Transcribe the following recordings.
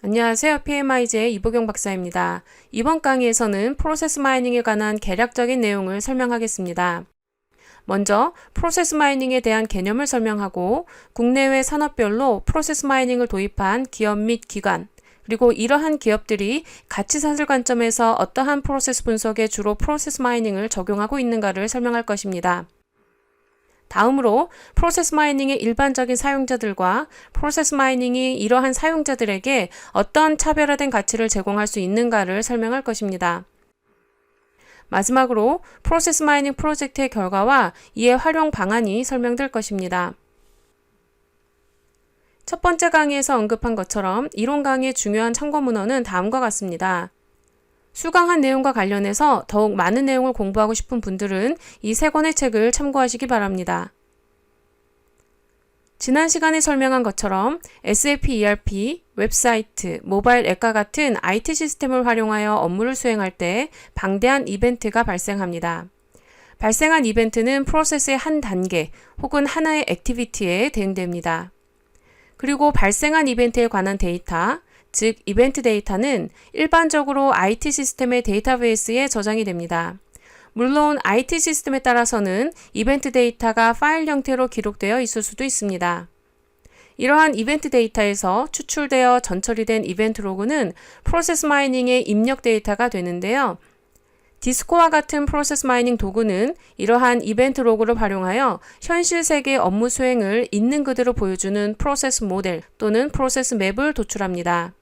안녕하세요. PMIG의 이보경 박사입니다. 이번 강의에서는 프로세스 마이닝에 관한 개략적인 내용을 설명하겠습니다. 먼저 프로세스 마이닝에 대한 개념을 설명하고 국내외 산업별로 프로세스 마이닝을 도입한 기업 및 기관, 그리고 이러한 기업들이 가치사슬 관점에서 어떠한 프로세스 분석에 주로 프로세스 마이닝을 적용하고 있는가를 설명할 것입니다. 다음으로 프로세스 마이닝의 일반적인 사용자들과 프로세스 마이닝이 이러한 사용자들에게 어떤 차별화된 가치를 제공할 수 있는가를 설명할 것입니다. 마지막으로 프로세스 마이닝 프로젝트의 결과와 이의 활용 방안이 설명될 것입니다. 첫 번째 강의에서 언급한 것처럼 이론 강의의 중요한 참고 문헌은 다음과 같습니다. 수강한 내용과 관련해서 더욱 많은 내용을 공부하고 싶은 분들은 이 세 권의 책을 참고하시기 바랍니다. 지난 시간에 설명한 것처럼 SAP ERP, 웹사이트, 모바일 앱과 같은 IT 시스템을 활용하여 업무를 수행할 때 방대한 이벤트가 발생합니다. 발생한 이벤트는 프로세스의 한 단계 혹은 하나의 액티비티에 대응됩니다. 그리고 발생한 이벤트에 관한 데이터, 즉 이벤트 데이터는 일반적으로 IT 시스템의 데이터베이스에 저장이 됩니다. 물론 IT 시스템에 따라서는 이벤트 데이터가 파일 형태로 기록되어 있을 수도 있습니다. 이러한 이벤트 데이터에서 추출되어 전처리된 이벤트 로그는 프로세스 마이닝의 입력 데이터가 되는데요. 디스코와 같은 프로세스 마이닝 도구는 이러한 이벤트 로그를 활용하여 현실 세계의 업무 수행을 있는 그대로 보여주는 프로세스 모델 또는 프로세스 맵을 도출합니다.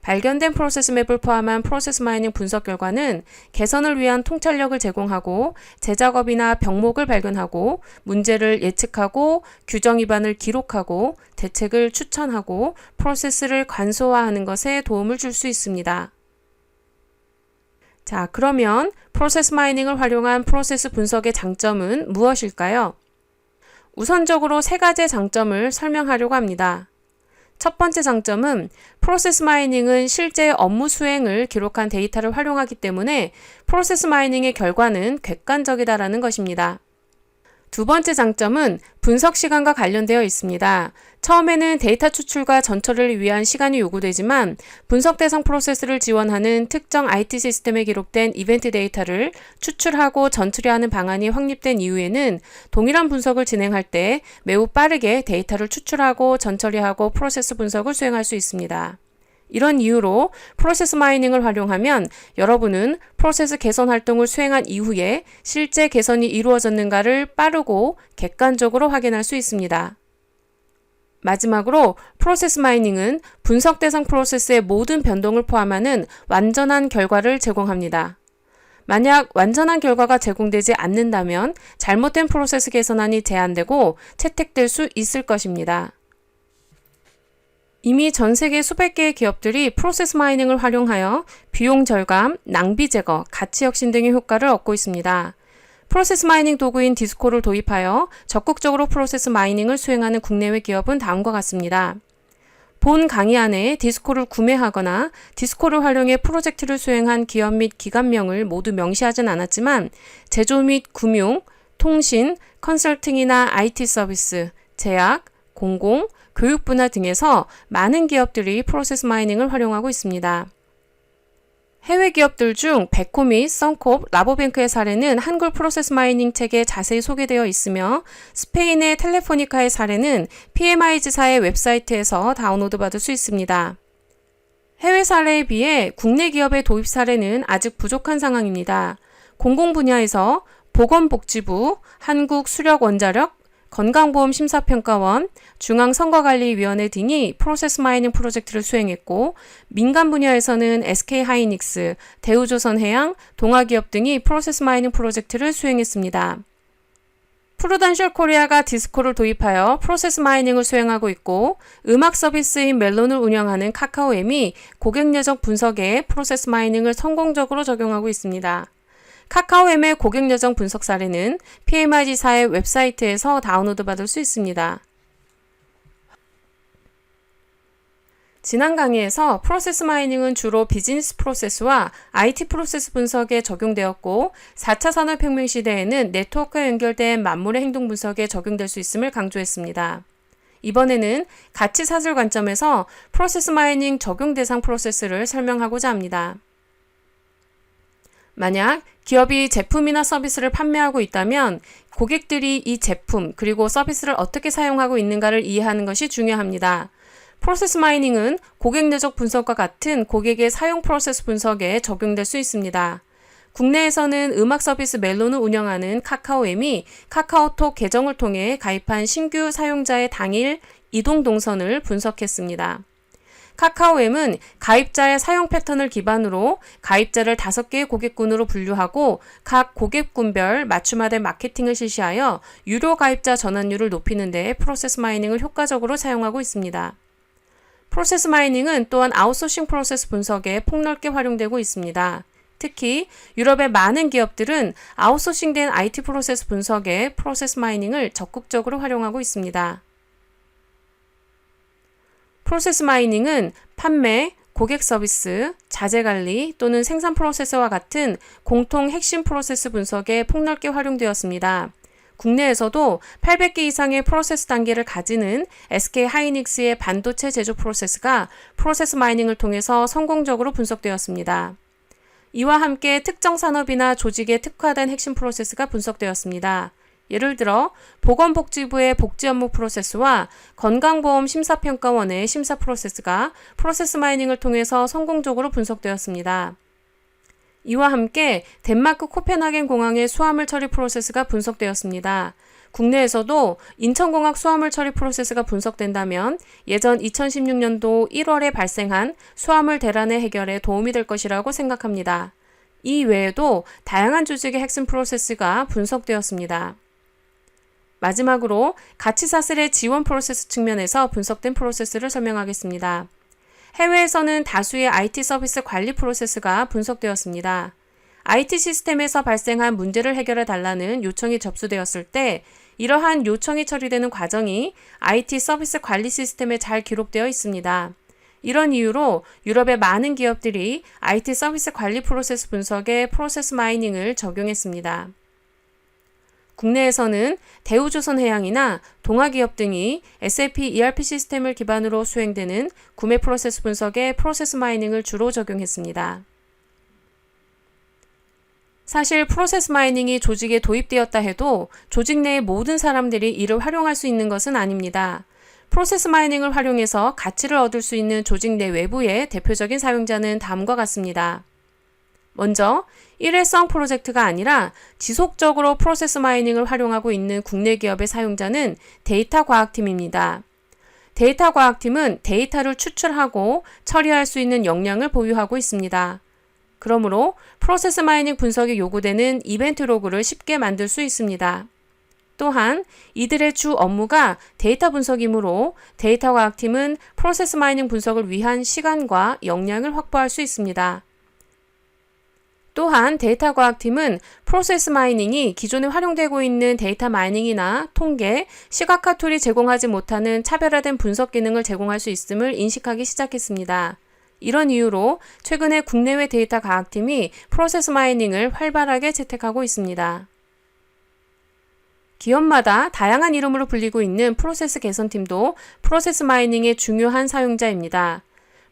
발견된 프로세스 맵을 포함한 프로세스 마이닝 분석 결과는 개선을 위한 통찰력을 제공하고 제작업이나 병목을 발견하고 문제를 예측하고 규정 위반을 기록하고 대책을 추천하고 프로세스를 간소화하는 것에 도움을 줄 수 있습니다. 자, 그러면 프로세스 마이닝을 활용한 프로세스 분석의 장점은 무엇일까요? 우선적으로 세 가지의 장점을 설명하려고 합니다. 첫 번째 장점은 프로세스 마이닝은 실제 업무 수행을 기록한 데이터를 활용하기 때문에 프로세스 마이닝의 결과는 객관적이다라는 것입니다. 두 번째 장점은 분석 시간과 관련되어 있습니다. 처음에는 데이터 추출과 전처리를 위한 시간이 요구되지만 분석 대상 프로세스를 지원하는 특정 IT 시스템에 기록된 이벤트 데이터를 추출하고 전처리하는 방안이 확립된 이후에는 동일한 분석을 진행할 때 매우 빠르게 데이터를 추출하고 전처리하고 프로세스 분석을 수행할 수 있습니다. 이런 이유로 프로세스 마이닝을 활용하면 여러분은 프로세스 개선 활동을 수행한 이후에 실제 개선이 이루어졌는가를 빠르고 객관적으로 확인할 수 있습니다. 마지막으로 프로세스 마이닝은 분석 대상 프로세스의 모든 변동을 포함하는 완전한 결과를 제공합니다. 만약 완전한 결과가 제공되지 않는다면 잘못된 프로세스 개선안이 제한되고 채택될 수 있을 것입니다. 이미 전 세계 수백 개의 기업들이 프로세스 마이닝을 활용하여 비용 절감, 낭비 제거, 가치 혁신 등의 효과를 얻고 있습니다. 프로세스 마이닝 도구인 디스코를 도입하여 적극적으로 프로세스 마이닝을 수행하는 국내외 기업은 다음과 같습니다. 본 강의 안에 디스코를 구매하거나 디스코를 활용해 프로젝트를 수행한 기업 및 기관명을 모두 명시하진 않았지만 제조 및 금융, 통신, 컨설팅이나 IT 서비스, 제약, 공공, 교육 분야 등에서 많은 기업들이 프로세스 마이닝을 활용하고 있습니다. 해외 기업들 중 베코 및 썬콥, 라보뱅크의 사례는 한글 프로세스 마이닝 책에 자세히 소개되어 있으며 스페인의 텔레포니카의 사례는 PMIG사의 웹사이트에서 다운로드 받을 수 있습니다. 해외 사례에 비해 국내 기업의 도입 사례는 아직 부족한 상황입니다. 공공 분야에서 보건복지부, 한국수력원자력, 건강보험심사평가원, 중앙선거관리위원회 등이 프로세스 마이닝 프로젝트를 수행했고 민간 분야에서는 SK하이닉스, 대우조선해양, 동아기업 등이 프로세스 마이닝 프로젝트를 수행했습니다. 프루던셜 코리아가 디스코를 도입하여 프로세스 마이닝을 수행하고 있고 음악 서비스인 멜론을 운영하는 카카오엠이 고객 여정 분석에 프로세스 마이닝을 성공적으로 적용하고 있습니다. 카카오엠의 고객 여정 분석 사례는 PMIG사의 웹사이트에서 다운로드 받을 수 있습니다. 지난 강의에서 프로세스 마이닝은 주로 비즈니스 프로세스와 IT 프로세스 분석에 적용되었고 4차 산업혁명 시대에는 네트워크에 연결된 만물의 행동 분석에 적용될 수 있음을 강조했습니다. 이번에는 가치 사슬 관점에서 프로세스 마이닝 적용 대상 프로세스를 설명하고자 합니다. 만약 기업이 제품이나 서비스를 판매하고 있다면 고객들이 이 제품 그리고 서비스를 어떻게 사용하고 있는가를 이해하는 것이 중요합니다. 프로세스 마이닝은 고객 내적 분석과 같은 고객의 사용 프로세스 분석에 적용될 수 있습니다. 국내에서는 음악 서비스 멜론을 운영하는 카카오엠이 카카오톡 계정을 통해 가입한 신규 사용자의 당일 이동 동선을 분석했습니다. 카카오엠은 가입자의 사용 패턴을 기반으로 가입자를 5개의 고객군으로 분류하고 각 고객군별 맞춤화된 마케팅을 실시하여 유료 가입자 전환율을 높이는 데 프로세스 마이닝을 효과적으로 사용하고 있습니다. 프로세스 마이닝은 또한 아웃소싱 프로세스 분석에 폭넓게 활용되고 있습니다. 특히 유럽의 많은 기업들은 아웃소싱된 IT 프로세스 분석에 프로세스 마이닝을 적극적으로 활용하고 있습니다. 프로세스 마이닝은 판매, 고객 서비스, 자재 관리 또는 생산 프로세스와 같은 공통 핵심 프로세스 분석에 폭넓게 활용되었습니다. 국내에서도 800개 이상의 프로세스 단계를 가지는 SK 하이닉스의 반도체 제조 프로세스가 프로세스 마이닝을 통해서 성공적으로 분석되었습니다. 이와 함께 특정 산업이나 조직에 특화된 핵심 프로세스가 분석되었습니다. 예를 들어 보건복지부의 복지 업무 프로세스와 건강보험 심사평가원의 심사 프로세스가 프로세스 마이닝을 통해서 성공적으로 분석되었습니다. 이와 함께 덴마크 코펜하겐 공항의 수화물 처리 프로세스가 분석되었습니다. 국내에서도 인천공항 수화물 처리 프로세스가 분석된다면 예전 2016년도 1월에 발생한 수화물 대란의 해결에 도움이 될 것이라고 생각합니다. 이 외에도 다양한 조직의 핵심 프로세스가 분석되었습니다. 마지막으로 가치사슬의 지원 프로세스 측면에서 분석된 프로세스를 설명하겠습니다. 해외에서는 다수의 IT 서비스 관리 프로세스가 분석되었습니다. IT 시스템에서 발생한 문제를 해결해 달라는 요청이 접수되었을 때 이러한 요청이 처리되는 과정이 IT 서비스 관리 시스템에 잘 기록되어 있습니다. 이런 이유로 유럽의 많은 기업들이 IT 서비스 관리 프로세스 분석에 프로세스 마이닝을 적용했습니다. 국내에서는 대우조선해양이나 동아기업 등이 SAP ERP 시스템을 기반으로 수행되는 구매 프로세스 분석에 프로세스 마이닝을 주로 적용했습니다. 사실 프로세스 마이닝이 조직에 도입되었다 해도 조직 내의 모든 사람들이 이를 활용할 수 있는 것은 아닙니다. 프로세스 마이닝을 활용해서 가치를 얻을 수 있는 조직 내 외부의 대표적인 사용자는 다음과 같습니다. 먼저 일회성 프로젝트가 아니라 지속적으로 프로세스 마이닝을 활용하고 있는 국내 기업의 사용자는 데이터 과학팀입니다. 데이터 과학팀은 데이터를 추출하고 처리할 수 있는 역량을 보유하고 있습니다. 그러므로 프로세스 마이닝 분석이 요구되는 이벤트 로그를 쉽게 만들 수 있습니다. 또한 이들의 주 업무가 데이터 분석이므로 데이터 과학팀은 프로세스 마이닝 분석을 위한 시간과 역량을 확보할 수 있습니다. 또한 데이터 과학팀은 프로세스 마이닝이 기존에 활용되고 있는 데이터 마이닝이나 통계, 시각화 툴이 제공하지 못하는 차별화된 분석 기능을 제공할 수 있음을 인식하기 시작했습니다. 이런 이유로 최근에 국내외 데이터 과학팀이 프로세스 마이닝을 활발하게 채택하고 있습니다. 기업마다 다양한 이름으로 불리고 있는 프로세스 개선팀도 프로세스 마이닝의 중요한 사용자입니다.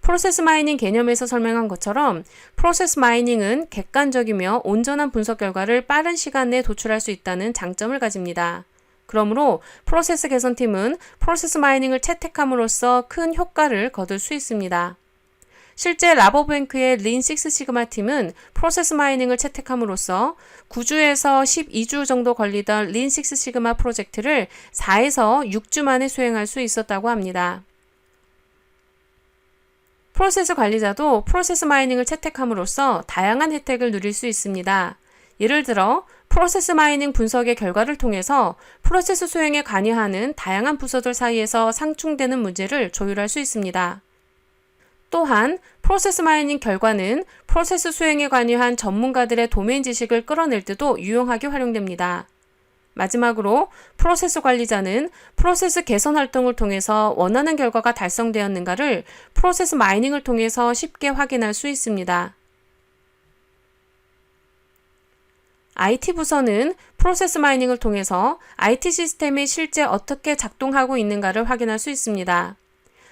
프로세스 마이닝 개념에서 설명한 것처럼 프로세스 마이닝은 객관적이며 온전한 분석 결과를 빠른 시간 내에 도출할 수 있다는 장점을 가집니다. 그러므로 프로세스 개선팀은 프로세스 마이닝을 채택함으로써 큰 효과를 거둘 수 있습니다. 실제 라보뱅크의 린 식스 시그마 팀은 프로세스 마이닝을 채택함으로써 9주에서 12주 정도 걸리던 린 식스 시그마 프로젝트를 4에서 6주 만에 수행할 수 있었다고 합니다. 프로세스 관리자도 프로세스 마이닝을 채택함으로써 다양한 혜택을 누릴 수 있습니다. 예를 들어 프로세스 마이닝 분석의 결과를 통해서 프로세스 수행에 관여하는 다양한 부서들 사이에서 상충되는 문제를 조율할 수 있습니다. 또한 프로세스 마이닝 결과는 프로세스 수행에 관여한 전문가들의 도메인 지식을 끌어낼 때도 유용하게 활용됩니다. 마지막으로 프로세스 관리자는 프로세스 개선 활동을 통해서 원하는 결과가 달성되었는가를 프로세스 마이닝을 통해서 쉽게 확인할 수 있습니다. IT 부서는 프로세스 마이닝을 통해서 IT 시스템이 실제 어떻게 작동하고 있는가를 확인할 수 있습니다.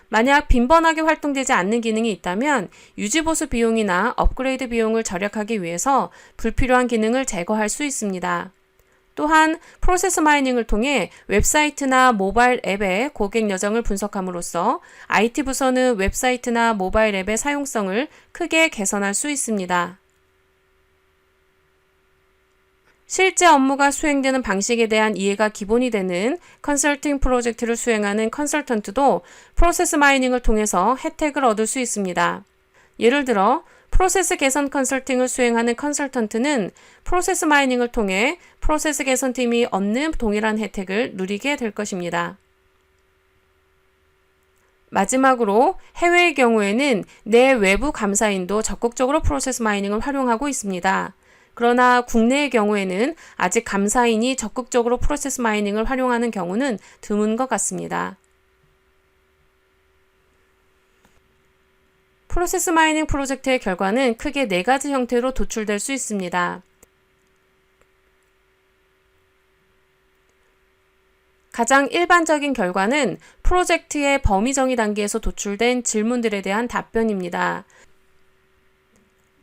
만약 빈번하게 활동되지 않는 기능이 있다면 유지보수 비용이나 업그레이드 비용을 절약하기 위해서 불필요한 기능을 제거할 수 있습니다. 또한 프로세스 마이닝을 통해 웹사이트나 모바일 앱의 고객 여정을 분석함으로써 IT 부서는 웹사이트나 모바일 앱의 사용성을 크게 개선할 수 있습니다. 실제 업무가 수행되는 방식에 대한 이해가 기본이 되는 컨설팅 프로젝트를 수행하는 컨설턴트도 프로세스 마이닝을 통해서 혜택을 얻을 수 있습니다. 예를 들어 프로세스 개선 컨설팅을 수행하는 컨설턴트는 프로세스 마이닝을 통해 프로세스 개선팀이 얻는 동일한 혜택을 누리게 될 것입니다. 마지막으로 해외의 경우에는 내 외부 감사인도 적극적으로 프로세스 마이닝을 활용하고 있습니다. 그러나 국내의 경우에는 아직 감사인이 적극적으로 프로세스 마이닝을 활용하는 경우는 드문 것 같습니다. 프로세스 마이닝 프로젝트의 결과는 크게 4가지 형태로 도출될 수 있습니다. 가장 일반적인 결과는 프로젝트의 범위 정의 단계에서 도출된 질문들에 대한 답변입니다.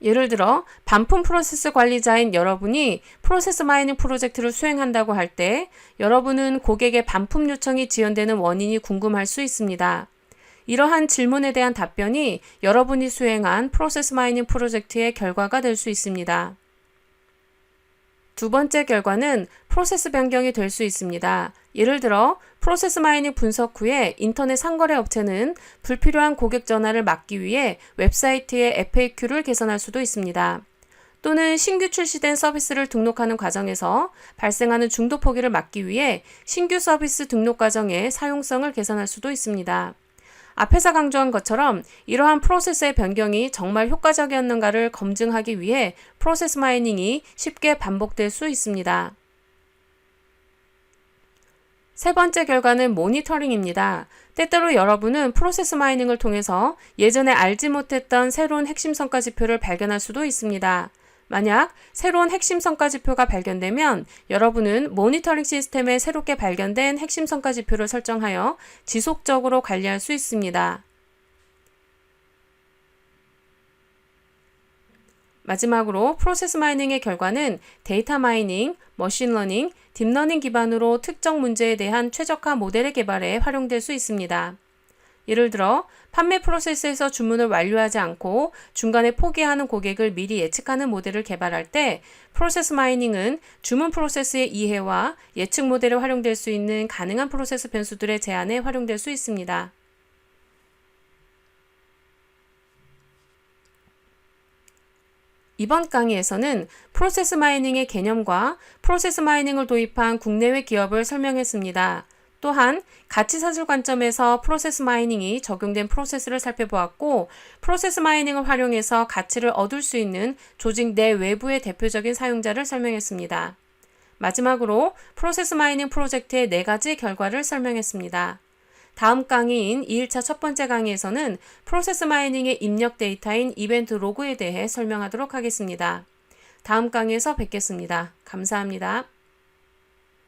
예를 들어 반품 프로세스 관리자인 여러분이 프로세스 마이닝 프로젝트를 수행한다고 할 때 여러분은 고객의 반품 요청이 지연되는 원인이 궁금할 수 있습니다. 이러한 질문에 대한 답변이 여러분이 수행한 프로세스 마이닝 프로젝트의 결과가 될 수 있습니다. 두 번째 결과는 프로세스 변경이 될 수 있습니다. 예를 들어 프로세스 마이닝 분석 후에 인터넷 상거래 업체는 불필요한 고객 전화를 막기 위해 웹사이트의 FAQ를 개선할 수도 있습니다. 또는 신규 출시된 서비스를 등록하는 과정에서 발생하는 중도 포기를 막기 위해 신규 서비스 등록 과정의 사용성을 개선할 수도 있습니다. 앞에서 강조한 것처럼 이러한 프로세스의 변경이 정말 효과적이었는가를 검증하기 위해 프로세스 마이닝이 쉽게 반복될 수 있습니다. 세 번째 결과는 모니터링입니다. 때때로 여러분은 프로세스 마이닝을 통해서 예전에 알지 못했던 새로운 핵심 성과 지표를 발견할 수도 있습니다. 만약 새로운 핵심 성과 지표가 발견되면 여러분은 모니터링 시스템에 새롭게 발견된 핵심 성과 지표를 설정하여 지속적으로 관리할 수 있습니다. 마지막으로 프로세스 마이닝의 결과는 데이터 마이닝, 머신러닝, 딥러닝 기반으로 특정 문제에 대한 최적화 모델의 개발에 활용될 수 있습니다. 예를 들어 판매 프로세스에서 주문을 완료하지 않고 중간에 포기하는 고객을 미리 예측하는 모델을 개발할 때 프로세스 마이닝은 주문 프로세스의 이해와 예측 모델에 활용될 수 있는 가능한 프로세스 변수들의 제안에 활용될 수 있습니다. 이번 강의에서는 프로세스 마이닝의 개념과 프로세스 마이닝을 도입한 국내외 기업을 설명했습니다. 또한 가치사슬 관점에서 프로세스 마이닝이 적용된 프로세스를 살펴보았고 프로세스 마이닝을 활용해서 가치를 얻을 수 있는 조직 내 외부의 대표적인 사용자를 설명했습니다. 마지막으로 프로세스 마이닝 프로젝트의 4가지 결과를 설명했습니다. 다음 강의인 2일차 첫 번째 강의에서는 프로세스 마이닝의 입력 데이터인 이벤트 로그에 대해 설명하도록 하겠습니다. 다음 강의에서 뵙겠습니다. 감사합니다.